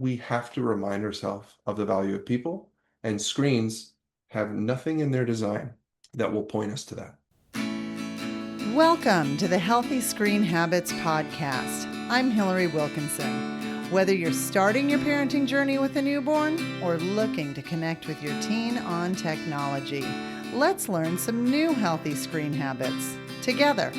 we have to remind ourselves of the value of people, and screens have nothing in their design that will point us to that. Welcome to the Healthy Screen Habits Podcast. I'm Hillary Wilkinson. Whether you're starting your parenting journey with a newborn or looking to connect with your teen on technology, let's learn some new healthy screen habits together.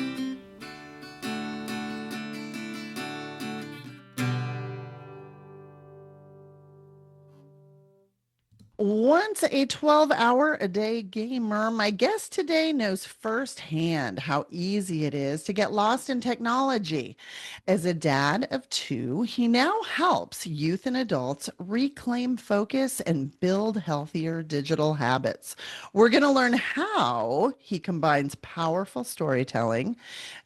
Once a 12-hour-a-day gamer, my guest today knows firsthand how easy it is to get lost in technology. As a dad of two, he now helps youth and adults reclaim focus and build healthier digital habits. We're going to learn how he combines powerful storytelling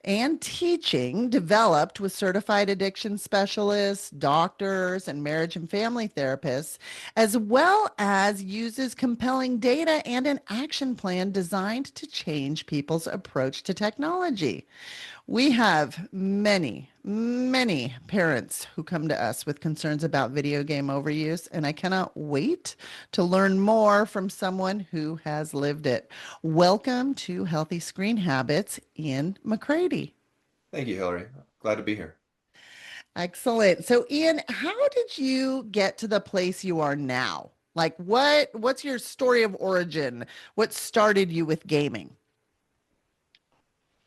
and teaching developed with certified addiction specialists, doctors, and marriage and family therapists, as well as uses compelling data and an action plan designed to change people's approach to technology. We have many parents who come to us with concerns about video game overuse, and I cannot wait to learn more from someone who has lived it. Welcome to Healthy Screen Habits, Ian McCready. Thank you, Hillary. Glad to be here. Excellent. So, Ian, how did you get to the place you are now? Like, what's your story of origin? What started you with gaming?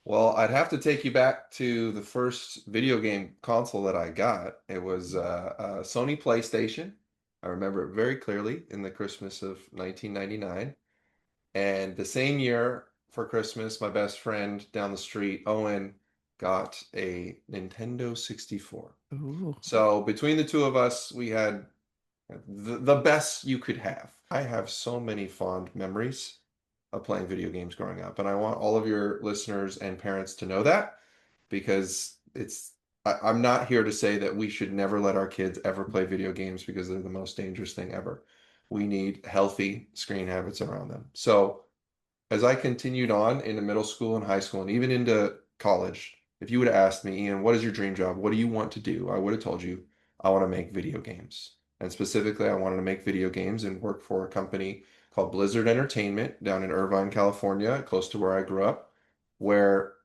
Well, I'd have to take you back to the first video game console that I got. It was a Sony PlayStation. I remember it very clearly in the Christmas of 1999. And the same year for Christmas, my best friend down the street, Owen, got a Nintendo 64. Ooh. So between the two of us, we had the best you could have. I have so many fond memories of playing video games growing up, and I want all of your listeners and parents to know that because I'm not here to say that we should never let our kids ever play video games because they're the most dangerous thing ever. We need healthy screen habits around them. So as I continued on into middle school and high school and even into college, if you would have asked me, Ian, what is your dream job? What do you want to do? I would have told you, I want to make video games. And specifically, I wanted to make video games and work for a company called Blizzard Entertainment down in Irvine, California, close to where I grew up, where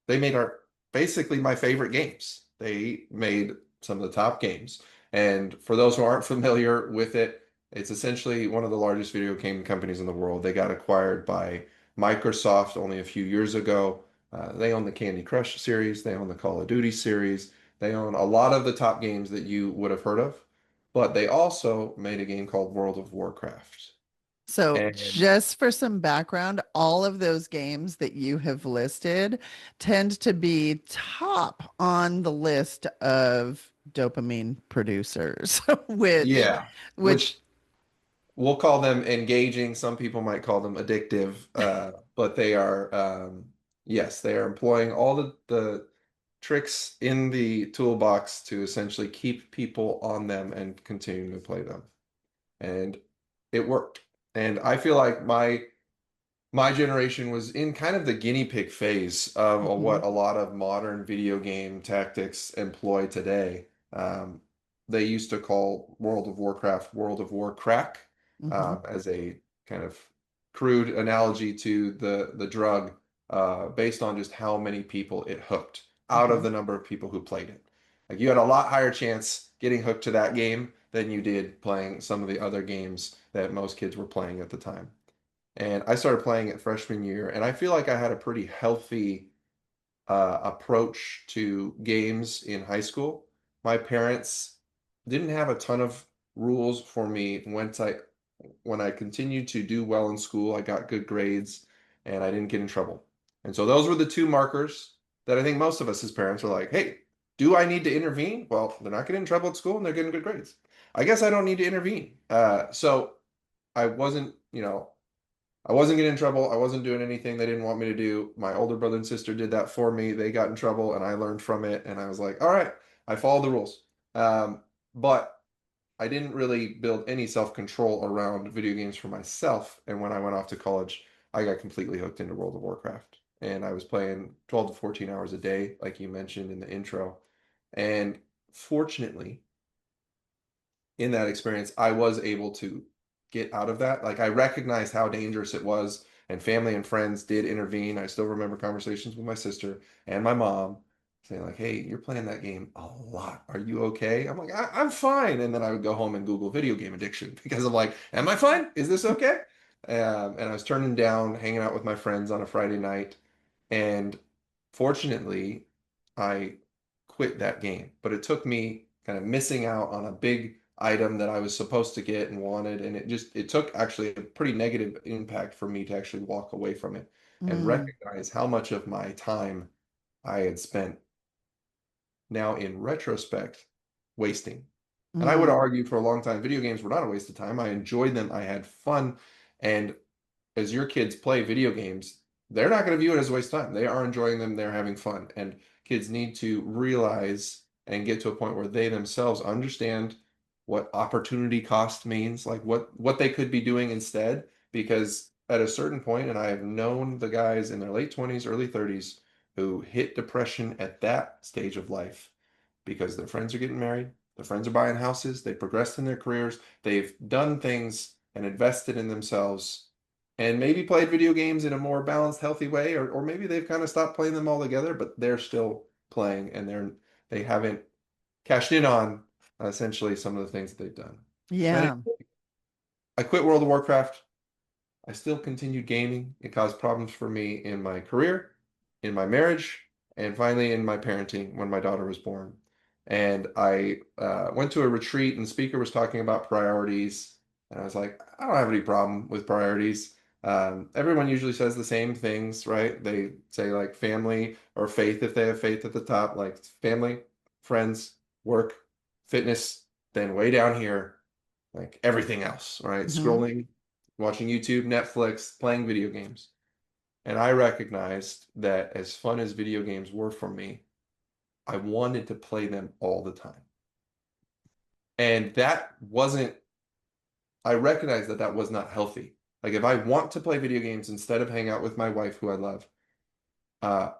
they made our basically my favorite games. They made some of the top games. And for those who aren't familiar with it, it's essentially one of the largest video game companies in the world. They got acquired by Microsoft only a few years ago. They own the Candy Crush series, they own the Call of Duty series, they own a lot of the top games that you would have heard of, but they also made a game called World of Warcraft. So, And just for some background, all of those games that you have listed tend to be top on the list of dopamine producers, which, yeah, which, which we'll call them engaging. Some people might call them addictive, but they are, yes, they are employing all the tricks in the toolbox to essentially keep people on them and continuing to play them. And it worked. And I feel like my generation was in kind of the guinea pig phase of Mhm, what a lot of modern video game tactics employ today. They used to call World of Warcraft World of War crack, mhm, as a kind of crude analogy to the drug, based on just how many people it hooked out of mhm. the number of people who played it. Like you had a lot higher chance getting hooked to that game than you did playing some of the other games that most kids were playing at the time. And I started playing it freshman year, and I feel like I had a pretty healthy approach to games in high school. My parents didn't have a ton of rules for me when I continued to do well in school. I got good grades, and I didn't get in trouble. And so those were the two markers that I think most of us as parents are like, hey, do I need to intervene? Well, they're not getting in trouble at school and they're getting good grades. I guess I don't need to intervene. So I wasn't, I wasn't getting in trouble. I wasn't doing anything they didn't want me to do. My older brother and sister did that for me. They got in trouble and I learned from it. And I was like, all right, I followed the rules. But I didn't really build any self-control around video games for myself. And when I went off to college, I got completely hooked into World of Warcraft. And I was playing 12 to 14 hours a day, like you mentioned in the intro. And fortunately, in that experience, I was able to get out of that. Like I recognized how dangerous it was, and family and friends did intervene. I still remember conversations with my sister and my mom saying like, "Hey, you're playing that game a lot. Are you okay?" I'm like, I'm fine." And then I would go home and Google video game addiction because I'm like, "Am I fine? Is this okay?" And I was turning down hanging out with my friends on a Friday night, and fortunately, I quit that game. But it took me kind of missing out on a big item that I was supposed to get and wanted. And it took actually a pretty negative impact for me to actually walk away from it and Mm, recognize how much of my time I had spent now in retrospect wasting. And I would mm, argue for a long time, video games were not a waste of time. I enjoyed them. I had fun. And as your kids play video games, they're not going to view it as a waste of time. They are enjoying them, they're having fun. And kids need to realize and get to a point where they themselves understand what opportunity cost means, like what they could be doing instead. Because at a certain point, and I have known the guys in their late 20s, early 30s who hit depression at that stage of life because their friends are getting married, their friends are buying houses, they progressed in their careers, they've done things and invested in themselves and maybe played video games in a more balanced, healthy way, or maybe they've kind of stopped playing them altogether, but they're still playing and they haven't cashed in on essentially some of the things that they've done. But yeah. I quit World of Warcraft. I still continued gaming. It caused problems for me in my career, in my marriage, and finally in my parenting when my daughter was born. And I went to a retreat, and the speaker was talking about priorities. And I was like, I don't have any problem with priorities. Everyone usually says the same things, right? They say like family or faith if they have faith at the top, like family, friends, work, fitness, then way down here, like everything else, right? Mhm. Scrolling, watching YouTube, Netflix, playing video games. And I recognized that as fun as video games were for me, I wanted to play them all the time. And that wasn't, I recognized that that was not healthy. Like if I want to play video games instead of hang out with my wife, who I love, uh,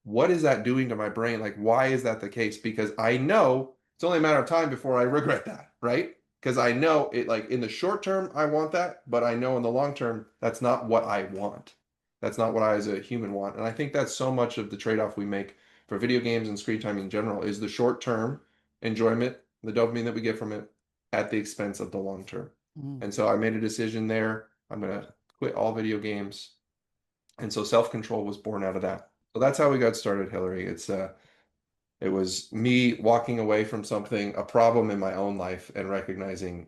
what is that doing to my brain? Like, why is that the case? Because I know it's only a matter of time before I regret that, right? Because I know it, like in the short term, I want that, but I know in the long term, that's not what I want. That's not what I as a human want. And I think that's so much of the trade-off we make for video games and screen time in general is the short-term enjoyment, the dopamine that we get from it at the expense of the long term. Mm. And so I made a decision there. I'm going to quit all video games. And so self-control was born out of that. So that's how we got started, Hillary. It was me walking away from something, a problem in my own life, and recognizing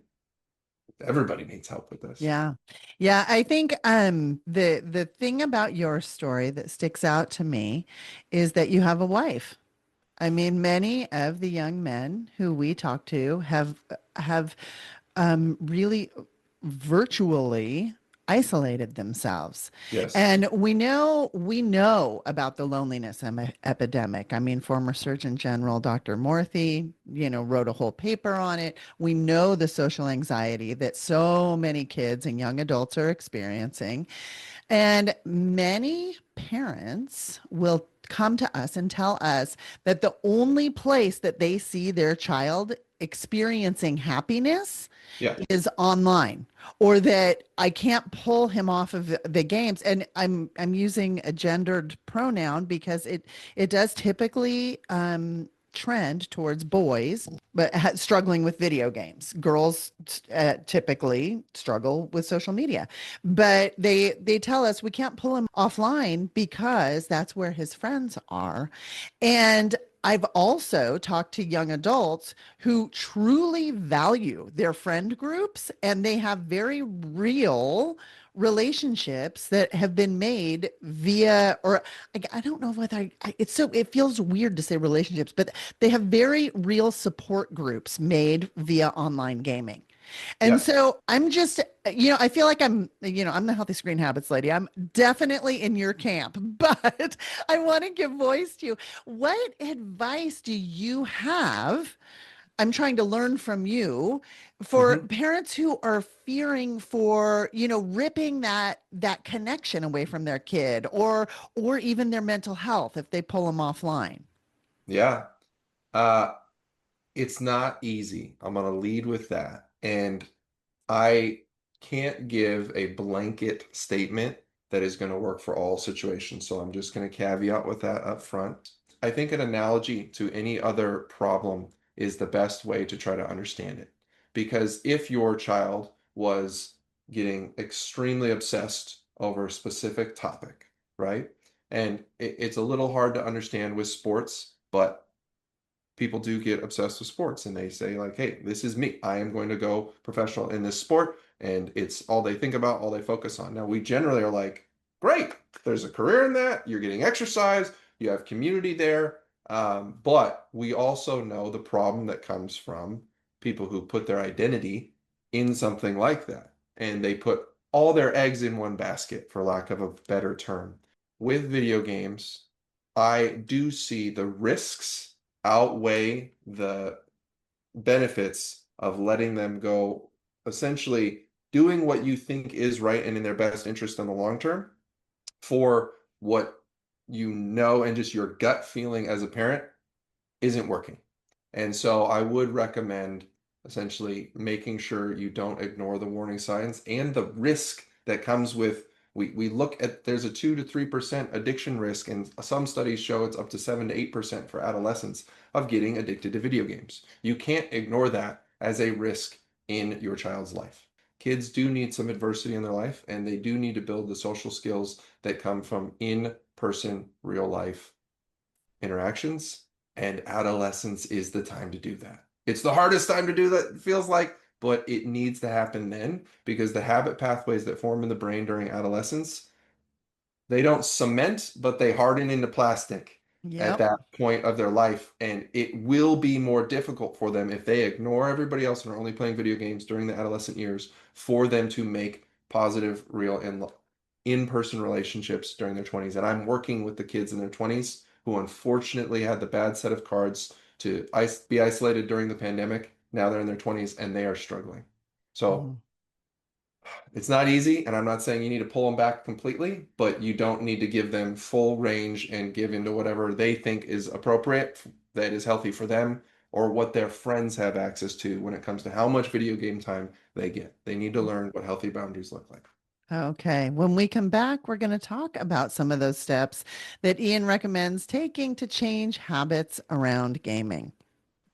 everybody needs help with this. Yeah. Yeah, I think the thing about your story that sticks out to me is that you have a wife. I mean, many of the young men who we talk to have really virtually isolated themselves. Yes. And we know about the loneliness epidemic. I mean, former Surgeon General Dr. Morthy, wrote a whole paper on it. We know the social anxiety that so many kids and young adults are experiencing. And many parents will come to us and tell us that the only place that they see their child experiencing happiness Yeah. is online, or that I can't pull him off of the games. And I'm using a gendered pronoun because it does typically trend towards boys but struggling with video games. Girls typically struggle with social media, but they tell us we can't pull him offline because that's where his friends are. And I've also talked to young adults who truly value their friend groups, and they have very real relationships that have been made via, or I don't know whether it feels weird to say relationships, but they have very real support groups made via online gaming. And Yeah. so I'm just, I feel like I'm the healthy screen habits lady. I'm definitely in your camp, but I want to give voice to you. What advice do you have? I'm trying to learn from you for hmm parents who are fearing for, ripping that connection away from their kid, or even their mental health if they pull them offline. Yeah. Uh, it's not easy. I'm going to lead with that. And I can't give a blanket statement that is going to work for all situations. So I'm just going to caveat with that up front. I think an analogy to any other problem is the best way to try to understand it. Because if your child was getting extremely obsessed over a specific topic, right? And it's a little hard to understand with sports, but people do get obsessed with sports and they say like, hey, this is me, I am going to go professional in this sport, and it's all they think about, all they focus on. Now we generally are like, great, there's a career in that, you're getting exercise, you have community there. But we also know the problem that comes from people who put their identity in something like that, and they put all their eggs in one basket, for lack of a better term. With video games, I do see the risks outweigh the benefits of letting them go, essentially doing what you think is right and in their best interest in the long term, for what you know and just your gut feeling as a parent isn't working. And so I would recommend essentially making sure you don't ignore the warning signs and the risk that comes with, we look at, there's a 2 to 3% addiction risk, and some studies show it's up to 7 to 8% for adolescents of getting addicted to video games. You can't ignore that as a risk in your child's life. Kids do need some adversity in their life, and they do need to build the social skills that come from in-person, real life interactions, and adolescence is the time to do that. It's the hardest time to do that, it feels like, but it needs to happen then, because the habit pathways that form in the brain during adolescence, they don't cement, but they harden into plastic at Yep. that point of their life. And it will be more difficult for them if they ignore everybody else and are only playing video games during the adolescent years, for them to make positive, real, and in-person relationships during their 20s. And I'm working with the kids in their 20s who unfortunately had the bad set of cards to be isolated during the pandemic. Now they're in their 20s and they are struggling. So Mhm. it's not easy, and I'm not saying you need to pull them back completely, but you don't need to give them full range and give into whatever they think is appropriate, that is healthy for them, or what their friends have access to when it comes to how much video game time they get. They need to learn what healthy boundaries look like. Okay. When we come back, we're going to talk about some of those steps that Ian recommends taking to change habits around gaming.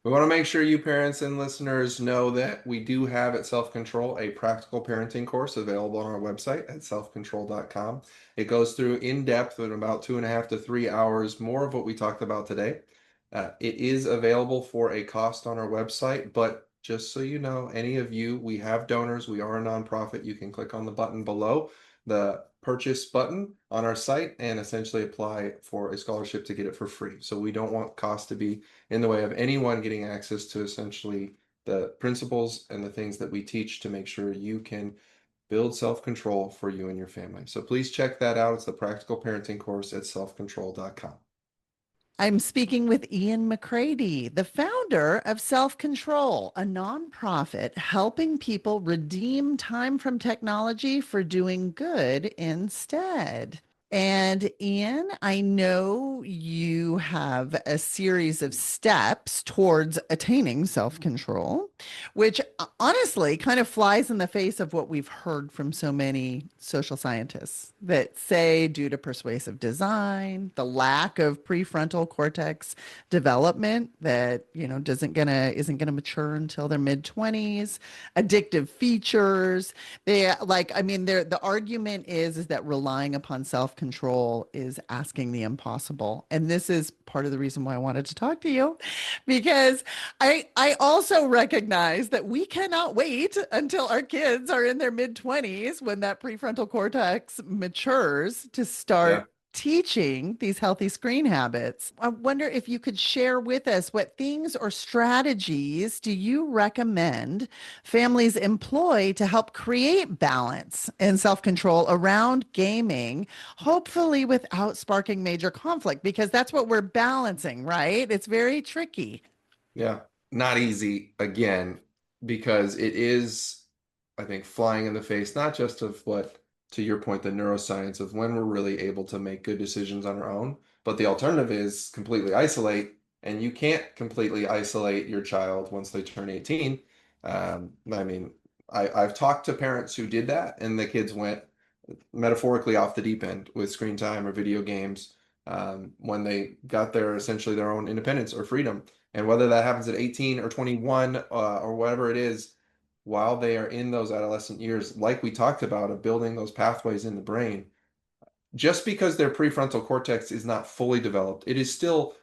We want to make sure you parents and listeners know that we do have at Self-Control a practical parenting course available on our website at selfcontrol.com. It goes through in depth in about 2.5 to 3 hours, more of what we talked about today. It is available for a cost on our website, but just so you know, any of you, we have donors, we are a nonprofit. You can click on the button below, the purchase button on our site, and essentially apply for a scholarship to get it for free. So we don't want cost to be in the way of anyone getting access to essentially the principles and the things that we teach to make sure you can build self-control for you and your family. So please check that out. It's the practical parenting course at selfcontrol.com. I'm speaking with Ian McCready, the founder of SelfCtrl, a nonprofit helping people redeem time from technology for doing good instead. And Ian, I know you have a series of steps towards attaining self control, which honestly kind of flies in the face of what we've heard from so many social scientists that say, due to persuasive design, the lack of prefrontal cortex development that, isn't gonna mature until their mid 20s, addictive features, they like, I mean, the argument is that relying upon self-control is asking the impossible. And this is part of the reason why I wanted to talk to you, because I also recognize that we cannot wait until our kids are in their mid-20s when that prefrontal cortex matures to Yeah. start teaching these healthy screen habits. I wonder if you could share with us, what things or strategies do you recommend families employ to help create balance and self control around gaming, hopefully without sparking major conflict? Because that's what we're balancing, right? It's very tricky. Yeah. Not easy again, because it is, I think, flying in the face, not just of what, to your point, the neuroscience of when we're really able to make good decisions on our own, but the alternative is completely isolate And you can't completely isolate your child once they turn 18. I mean, I've talked to parents who did that, and the kids went metaphorically off the deep end with screen time or video games when they got their essentially their own independence or freedom. And whether that happens at 18 or 21 or whatever it is, while they are in those adolescent years, like we talked about, of building those pathways in the brain, just because their prefrontal cortex is not fully developed, it is still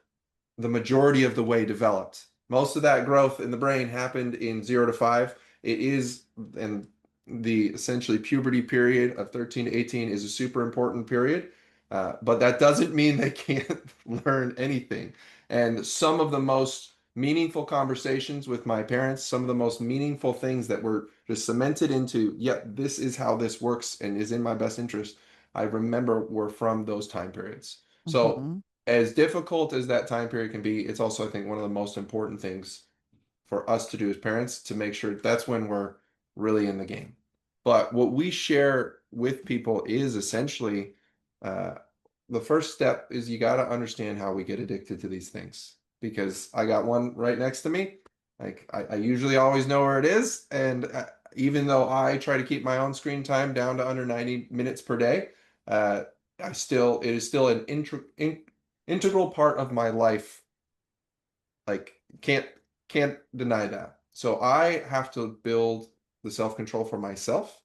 the majority of the way developed. Most of that growth in the brain happened in 0 to 5. It is, and the essentially puberty period of 13 to 18 is a super important period. But that doesn't mean they can't learn anything. And some of the most meaningful conversations with my parents, some of the most meaningful things that were just cemented into, yeah, this is how this works and is in my best interest, I remember were from those time periods. So Mhm. as difficult as that time period can be, it's also, I think, one of the most important things for us to do as parents to make sure that's when we're really in the game. But what we share with people is essentially uh, the first step is you got to understand how we get addicted to these things. Because I got one right next to me. Like I usually always know where it is. And even though I try to keep my own screen time down to under 90 minutes per day, uh, it is still an integral part of my life. Like can't deny that. So I have to build the self-control for myself.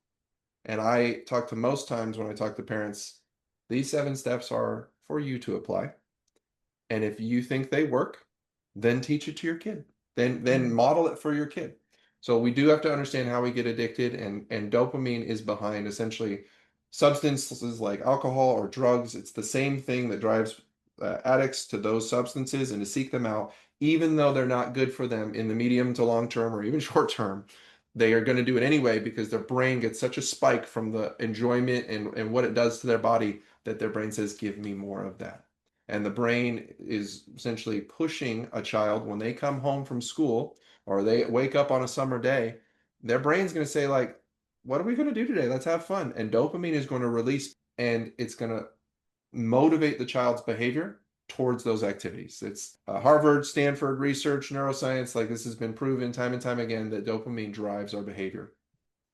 And I talk to most times when I talk to parents, these 7 steps are for you to apply. And if you think they work, then teach it to your kid. Then Mm. model it for your kid. So we do have to understand how we get addicted, and dopamine is behind essentially substances like alcohol or drugs. It's the same thing that drives addicts to those substances and to seek them out, even though they're not good for them in the medium to long term or even short term. They are going to do it anyway because their brain gets such a spike from the enjoyment and what it does to their body that their brain says, give me more of that. And the brain is essentially pushing a child when they come home from school or they wake up on a summer day, their brain's going to say, like, what are we going to do today? Let's have fun. And dopamine is going to release and it's going to motivate the child's behavior towards those activities. It's Harvard, Stanford research, neuroscience, like this has been proven time and time again that dopamine drives our behavior.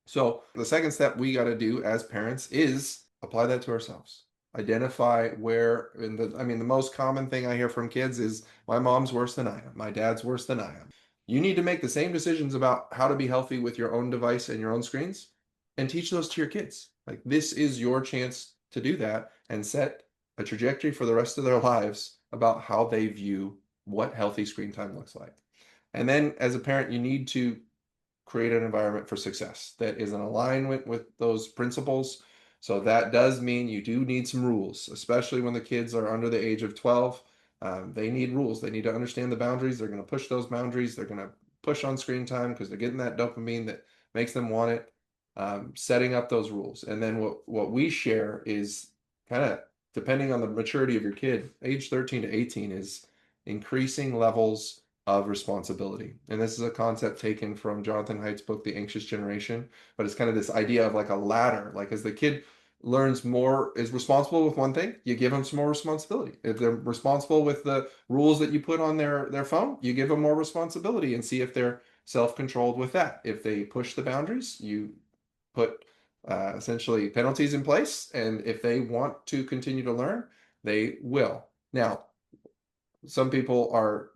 So the second step we got to do as parents is apply that to ourselves. Identify where, I mean, the most common thing I hear from kids is my mom's worse than I am. My dad's worse than I am. You need to make the same decisions about how to be healthy with your own device and your own screens and teach those to your kids. Like this is your chance to do that and set a trajectory for the rest of their lives about how they view what healthy screen time looks like. And then as a parent, you need to create an environment for success that is in alignment with those principles. So that does mean you do need some rules, especially when the kids are under the age of 12. They need rules. They need to understand the boundaries. They're going to push those boundaries. They're going to push on screen time because they're getting that dopamine that makes them want it. Setting up those rules. And then what we share is kind of depending on the maturity of your kid, age 13 to 18 is increasing levels of responsibility. And this is a concept taken from Jonathan Haidt's book, The Anxious Generation. But it's kind of this idea of like a ladder. Like as the kid learns more, is responsible with one thing, you give them some more responsibility. If they're responsible with the rules that you put on their phone, you give them more responsibility and see if they're self-controlled with that. If they push the boundaries, you put essentially penalties in place. And if they want to continue to learn, they will. Now, some people are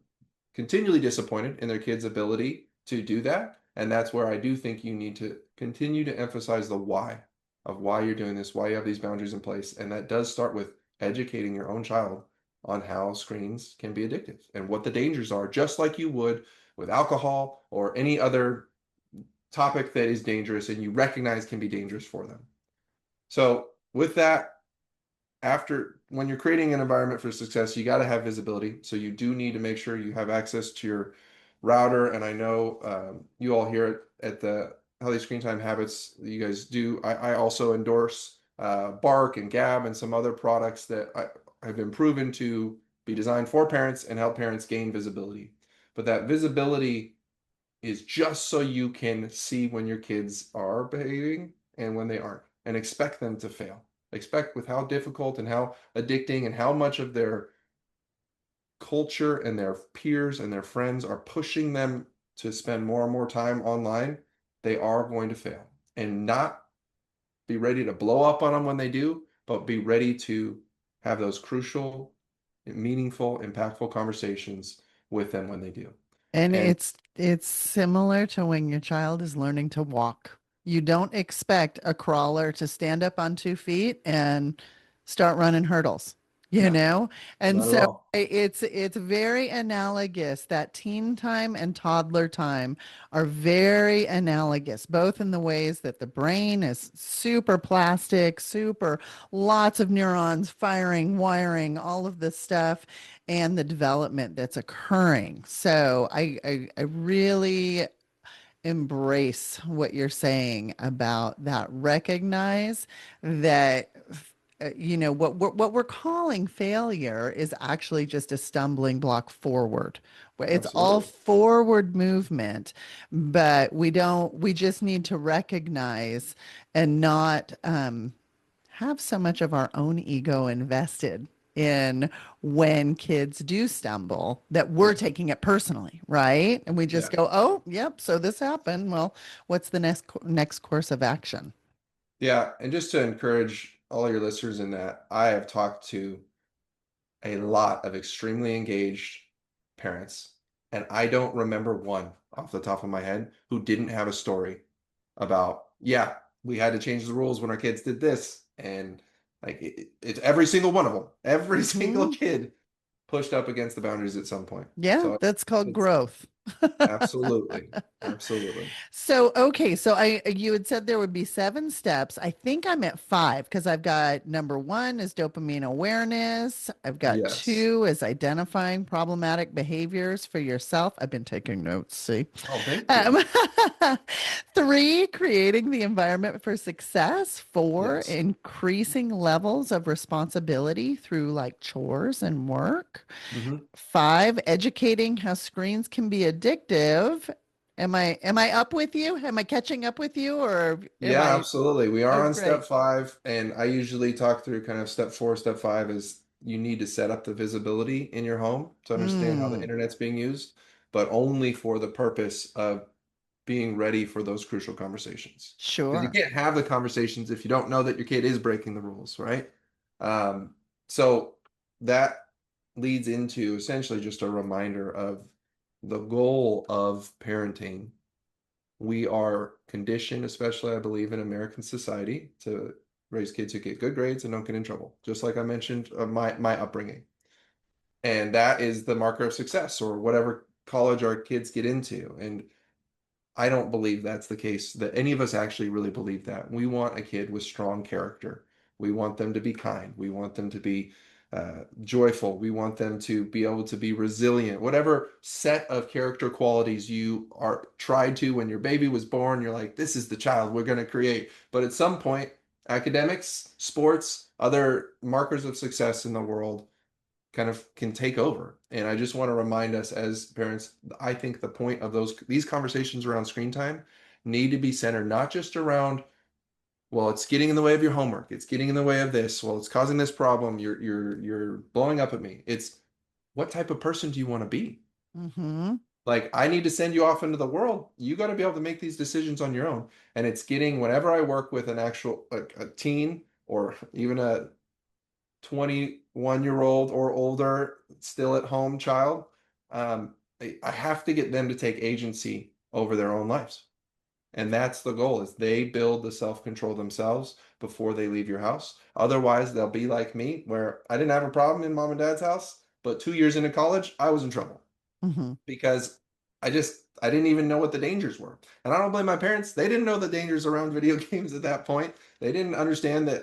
continually disappointed in their kids' ability to do that. And that's where I do think you need to continue to emphasize the why of why you're doing this, why you have these boundaries in place. And that does start with educating your own child on how screens can be addictive and what the dangers are, just like you would with alcohol or any other topic that is dangerous and you recognize can be dangerous for them. So, with that, after when you're creating an environment for success, you got to have visibility. So you do need to make sure you have access to your router. And I know you all here at the Healthy Screen Time Habits, you guys do. I also endorse Bark and Gab and some other products that have been proven to be designed for parents and help parents gain visibility. But that visibility is just so you can see when your kids are behaving and when they aren't, and expect them to fail. Expect with how difficult and how addicting and how much of their culture and their peers and their friends are pushing them to spend more and more time online, they are going to fail. And not be ready to blow up on them when they do, but be ready to have those crucial, meaningful, impactful conversations with them when they do. And And it's similar to when your child is learning to walk. You don't expect a crawler to stand up on 2 feet and start running hurdles, you no, know? And not at so all. it's very analogous. That teen time and toddler time are very analogous, both in the ways that the brain is super plastic, super lots of neurons firing, wiring, all of this stuff and the development that's occurring. So I really embrace what you're saying about that. Recognize that what we're calling failure is actually just a stumbling block forward. Where it's all Absolutely. forward movement, but we just need to recognize and not have so much of our own ego invested in when kids do stumble that we're Yeah. taking it personally, right? And we just Yeah. go, "Oh, yep, so this happened. Well, what's the next course of action?" Yeah. And just to encourage all your listeners in that, I have talked to a lot of extremely engaged parents, and I don't remember one off the top of my head who didn't have a story about, yeah, we had to change the rules when our kids did this. And like it's every single one of them, every single Hmm. kid pushed up against the boundaries at some point. Yeah, So that's called it's growth. absolutely, absolutely. So, okay, so I you had said there would be 7 steps. I think I'm at 5 because I've got number 1 is dopamine awareness. I've got Yes. 2 is identifying problematic behaviors for yourself. I've been taking notes, see. Oh, thank you. Um, 3, creating the environment for success. 4, Yes. increasing levels of responsibility through like chores and work. Hmm. 5, educating how screens can be addictive. Am I up with you? Am I catching up with you or am Yeah, I absolutely. We oh are on great. step five, and I usually talk through kind of step four, step five is you need to set up the visibility in your home to understand how the Mm, internet's being used, but only for the purpose of being ready for those crucial conversations. Because you sure. can't have the conversations if you don't know that your kid is breaking the rules, right? Um, so that leads into essentially just a reminder of the goal of parenting. We are conditioned, especially I believe in American society, to raise kids who get good grades and don't get in trouble. Just like I mentioned, my upbringing, and that is the marker of success or whatever college our kids get into. And I don't believe that's the case, that any of us actually really believe that. We want a kid with strong character. We want them to be kind. We want them to be joyful. We want them to be able to be resilient. Whatever set of character qualities you are tried to when your baby was born, you're like, this is the child we're going to create. But at some point, academics, sports, other markers of success in the world kind of can take over. And I just want to remind us as parents, I think the point of these conversations around screen time need to be centered not just around, well, it's getting in the way of your homework, it's getting in the way of this, well, it's causing this problem, you're blowing up at me. It's what type of person do you want to be? Mm-hmm. Like I need to send you off into the world. You got to be able to make these decisions on your own. And it's getting whenever I work with an actual a teen or even a 21-year-old or older, still at home child, I have to get them to take agency over their own lives. And that's the goal is they build the self-control themselves before they leave your house. Otherwise, they'll be like me, where I didn't have a problem in mom and dad's house, but 2 years into college, I was in trouble Mm-hmm. because I didn't even know what the dangers were. And I don't blame my parents. They didn't know the dangers around video games at that point. They didn't understand that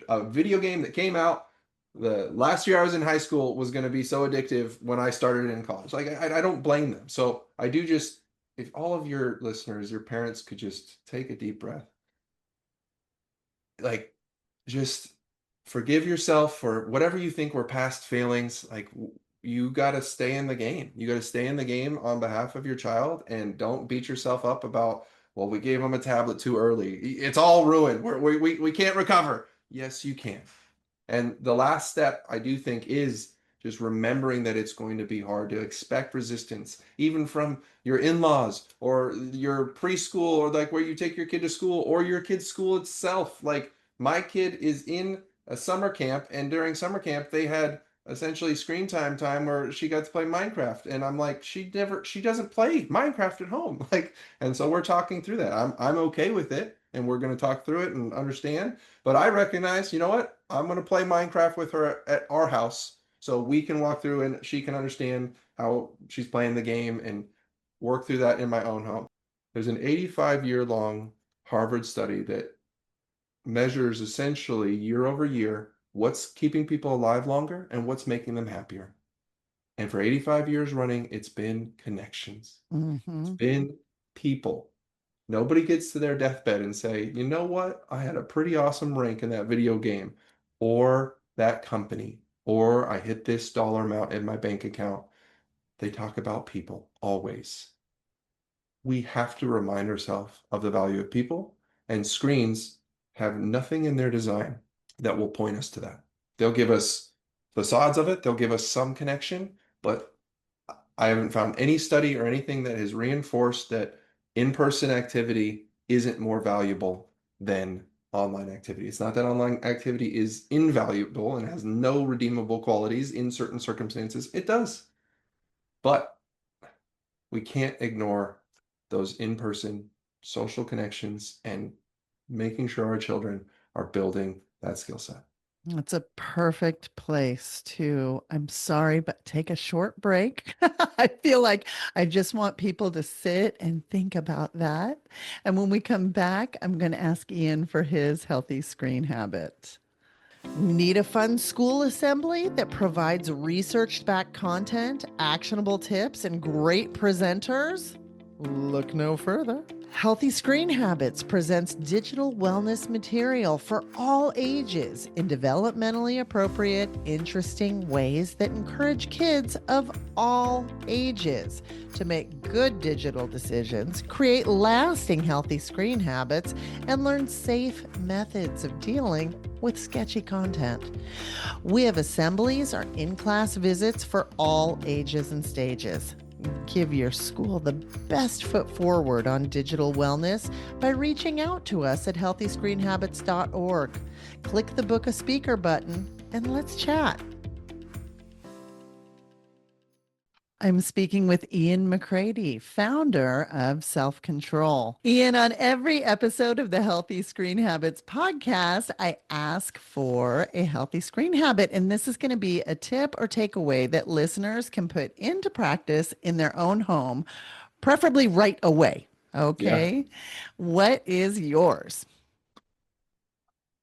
a video game that came out the last year I was in high school was going to be so addictive when I started in college. Like I don't blame them. So I do just if all of your listeners, your parents could just take a deep breath, like just forgive yourself for whatever you think were past failings. Like you got to stay in the game. You got to stay in the game on behalf of your child and don't beat yourself up about, well, we gave them a tablet too early. It's all ruined. We can't recover. Yes, you can. And the last step I do think is just remembering that it's going to be hard, to expect resistance, even from your in-laws or your preschool, or like where you take your kid to school, or your kid's school itself. Like my kid is in a summer camp, and during summer camp they had essentially screen time where she got to play Minecraft, and I'm like, she doesn't play Minecraft at home. Like, and so we're talking through that. I'm okay with it, and we're going to talk through it and understand. But I recognize, you know what? I'm going to play Minecraft with her at our house so we can walk through and she can understand how she's playing the game and work through that in my own home. There's an 85-year-long Harvard study that measures essentially year over year what's keeping people alive longer and what's making them happier. And for 85 years running, it's been connections. It's Hmm. been people. Nobody gets to their deathbed and say, you know what? I had a pretty awesome rank in that video game or that company, or I hit this dollar amount in my bank account. They talk about people always. We have to remind ourselves of the value of people, and screens have nothing in their design that will point us to that. They'll give us facades of it, they'll give us some connection, but I haven't found any study or anything that has reinforced that in-person activity isn't more valuable than online activity. It's not that online activity is invaluable and has no redeemable qualities in certain circumstances. It does. But we can't ignore those in-person social connections and making sure our children are building that skill set. It's a perfect place to, I'm sorry, but take a short break. I feel like I just want people to sit and think about that. And when we come back, I'm going to ask Ian for his healthy screen habit. Need a fun school assembly that provides research backed content, actionable tips, and great presenters? Look no further. Healthy Screen Habits presents digital wellness material for all ages in developmentally appropriate, interesting ways that encourage kids of all ages to make good digital decisions, create lasting healthy screen habits, and learn safe methods of dealing with sketchy content. We have assemblies or in class visits for all ages and stages. Give your school the best foot forward on digital wellness by reaching out to us at healthyscreenhabits.org. Click the Book a Speaker button and let's chat. I'm speaking with Ian McCready, founder of SelfCtrl. Ian, on every episode of the Healthy Screen Habits podcast, I ask for a healthy screen habit. And this is going to be a tip or takeaway that listeners can put into practice in their own home, preferably right away. Yeah. Okay. What is yours?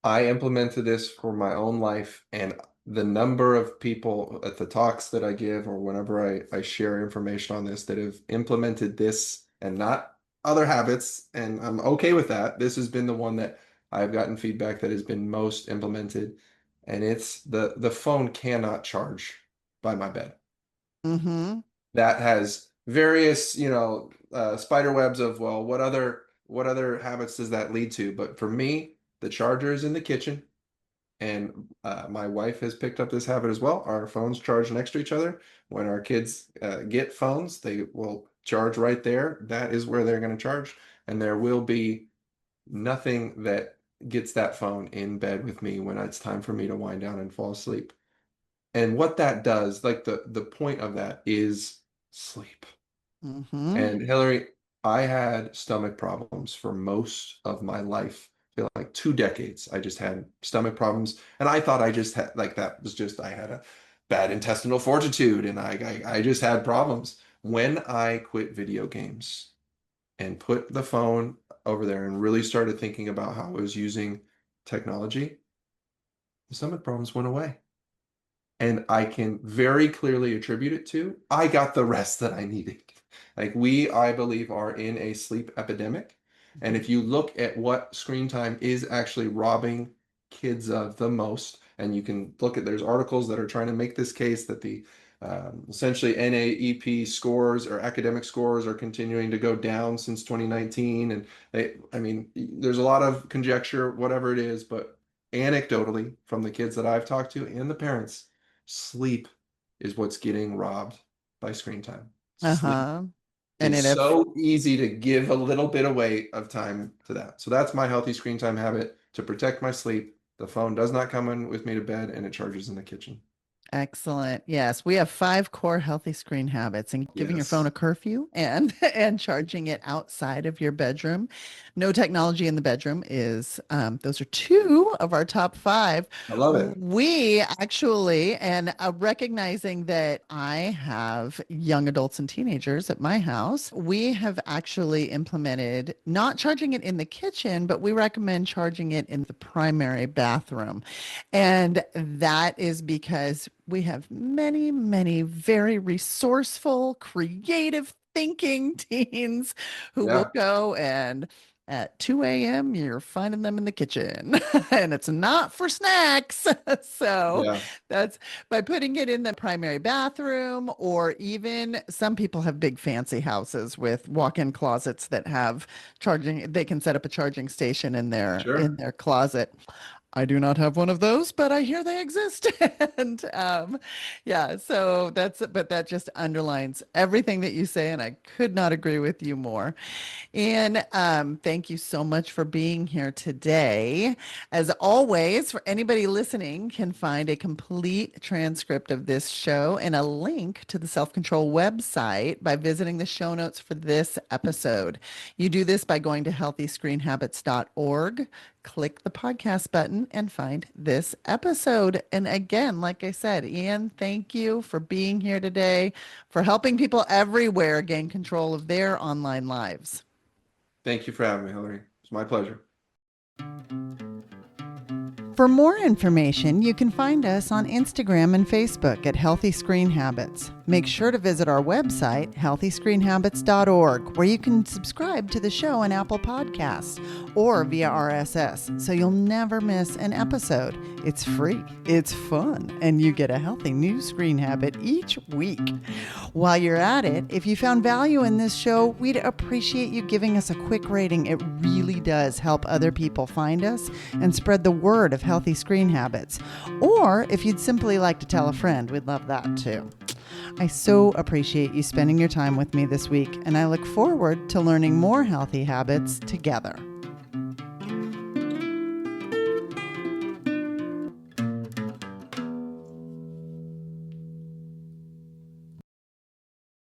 I implemented this for my own life, and the number of people at the talks that I give or whenever I share information on this that have implemented this and not other habits, and I'm okay with that. This has been the one that I've gotten feedback that has been most implemented, and it's the phone cannot charge by my bed. Mm-hmm. That has various, spider webs of, well, what other habits does that lead to? But for me, the charger is in the kitchen, and my wife has picked up this habit as well. Our phones charge next to each other. When our kids get phones, they will charge right there. That is where they're going to charge, and there will be nothing that gets that phone in bed with me when it's time for me to wind down and fall asleep. And what that does, like the point of that is sleep. Mm-hmm. And Hillary, I had stomach problems for most of my life. I feel like 2 decades. I just had stomach problems, and I thought I just had like that was just I had a bad intestinal fortitude, and I just had problems. When I quit video games and put the phone over there and really started thinking about how I was using technology, the stomach problems went away. And I can very clearly attribute it to I got the rest that I needed. Like we, I believe, are in a sleep epidemic. And if you look at what screen time is actually robbing kids of the most, and you can look at there's articles that are trying to make this case that the essentially NAEP scores or academic scores are continuing to go down since 2019. And I mean, there's a lot of conjecture, whatever it is, but anecdotally from the kids that I've talked to and the parents, sleep is what's getting robbed by screen time. Sleep. Uh-huh. And It's it if so easy to give a little bit away of time to that. So that's my healthy screen time habit to protect my sleep. The phone does not come in with me to bed, and it charges in the kitchen. Excellent. Yes, we have 5 core healthy screen habits, and giving your phone Yes. a curfew and and charging it outside of your bedroom. No technology in the bedroom is those are 2 of our top 5. I love it. We actually, and recognizing that I have young adults and teenagers at my house, we have actually implemented not charging it in the kitchen, but we recommend charging it in the primary bathroom. And that is because we have many, many very resourceful, creative thinking teens who will Yeah. go and at 2 a.m., you're finding them in the kitchen and it's not for snacks. So Yeah. that's by putting it in the primary bathroom, or even some people have big fancy houses with walk-in closets that have charging, they can set up a charging station in Sure. their closet. I do not have one of those, but I hear they exist. And yeah, so but that just underlines everything that you say, and I could not agree with you more. And thank you so much for being here today. As always, for anybody listening, can find a complete transcript of this show and a link to the Self Control website by visiting the show notes for this episode. You do this by going to healthyscreenhabits.org, click the podcast button, and find this episode. And again, like I said, Ian, thank you for being here today, for helping people everywhere gain control of their online lives. Thank you for having me, Hillary. It's my pleasure. For more information, you can find us on Instagram and Facebook at Healthy Screen Habits. Make sure to visit our website, healthyscreenhabits.org, where you can subscribe to the show on Apple Podcasts or via RSS, so you'll never miss an episode. It's free, it's fun, and you get a healthy new screen habit each week. While you're at it, if you found value in this show, we'd appreciate you giving us a quick rating. It really does help other people find us and spread the word of healthy screen habits. Or if you'd simply like to tell a friend, we'd love that too. I so appreciate you spending your time with me this week, and I look forward to learning more healthy habits together.